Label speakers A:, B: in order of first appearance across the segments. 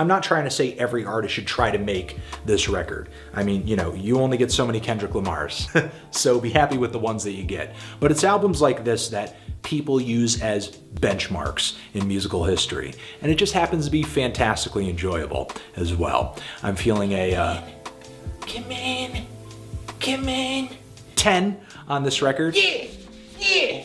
A: I'm not trying to say every artist should try to make this record. I mean, you know, you only get so many Kendrick Lamars, so be happy with the ones that you get. But it's albums like this that people use as benchmarks in musical history, and it just happens to be fantastically enjoyable as well. I'm feeling a come in 10 on this record. Yeah.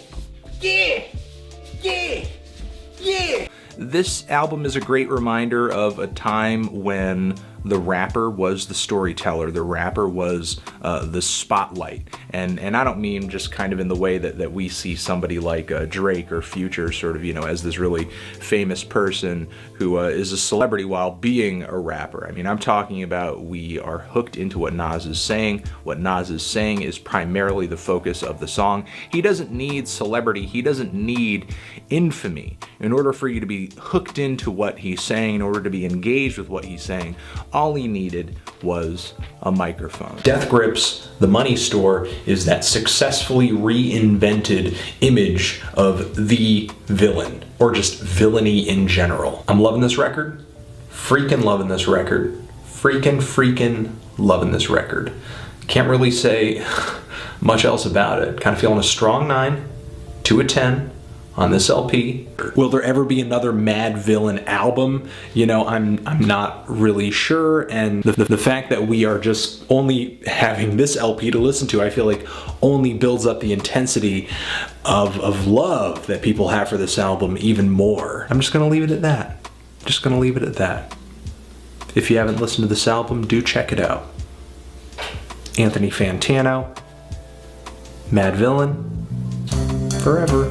A: This album is a great reminder of a time when the rapper was the storyteller, the rapper was the spotlight. And I don't mean just kind of in the way that we see somebody like Drake or Future sort of, you know, as this really famous person who is a celebrity while being a rapper. I mean, I'm talking about we are hooked into what Nas is saying. What Nas is saying is primarily the focus of the song. He doesn't need celebrity, he doesn't need infamy. In order for you to be hooked into what he's saying, in order to be engaged with what he's saying, all he needed was a microphone. Death Grips, the money store, is that successfully reinvented image of the villain, or just villainy in general. I'm loving this record. Freaking loving this record. Freaking loving this record. Can't really say much else about it. Kind of feeling a strong 9 to a 10 on this LP. Will there ever be another Mad Villain album? You know, I'm not really sure, and the fact that we are just only having this LP to listen to, I feel like only builds up the intensity of love that people have for this album even more. I'm just gonna leave it at that. Just gonna leave it at that. If you haven't listened to this album, do check it out. Antony Fantano, Mad Villain, forever.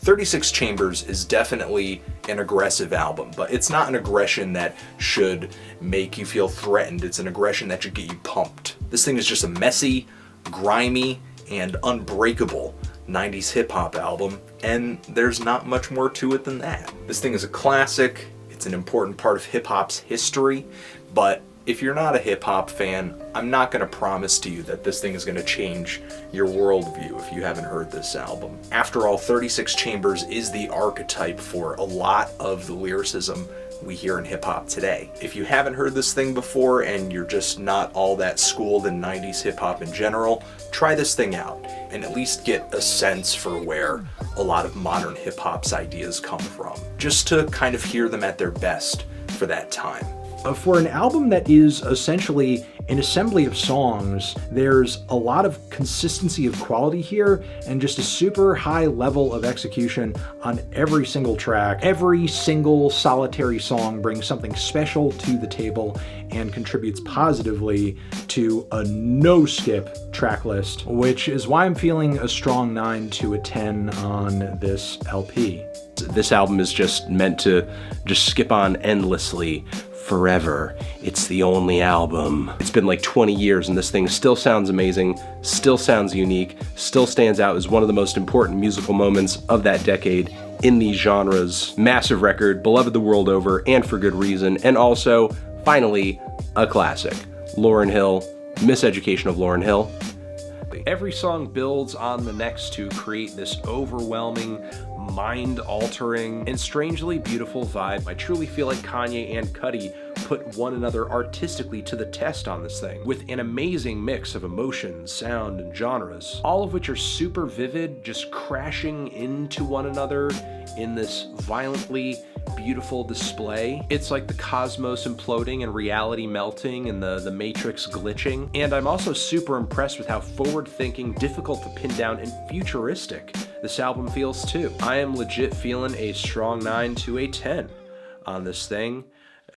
A: 36 Chambers is definitely an aggressive album, but it's not an aggression that should make you feel threatened. It's an aggression that should get you pumped. This thing is just a messy, grimy, and unbreakable 90s hip-hop album, and there's not much more to it than that. This thing is a classic. It's an important part of hip-hop's history, but if you're not a hip-hop fan, I'm not going to promise to you that this thing is going to change your worldview if you haven't heard this album. After all, 36 Chambers is the archetype for a lot of the lyricism we hear in hip-hop today. If you haven't heard this thing before and you're just not all that schooled in 90s hip-hop in general, try this thing out and at least get a sense for where a lot of modern hip-hop's ideas come from, just to kind of hear them at their best for that time. For an album that is essentially an assembly of songs, there's a lot of consistency of quality here and just a super high level of execution on every single track. Every single solitary song brings something special to the table and contributes positively to a no-skip track list, which is why I'm feeling a strong 9 to a 10 on this LP. This album is just meant to just skip on endlessly forever. It's the only album. It's been like 20 years and this thing still sounds amazing, still sounds unique, still stands out as one of the most important musical moments of that decade in these genres. Massive record, beloved the world over, and for good reason. And also, finally, a classic. Lauryn Hill, Miseducation of Lauryn Hill. Every song builds on the next to create this overwhelming, mind-altering, and strangely beautiful vibe. I truly feel like Kanye and Cudi put one another artistically to the test on this thing, with an amazing mix of emotion, sound, and genres, all of which are super vivid, just crashing into one another in this violently beautiful display. It's like the cosmos imploding and reality melting and the matrix glitching. And I'm also super impressed with how forward-thinking, difficult to pin down, and futuristic this album feels too. I am legit feeling a strong 9 to a 10 on this thing.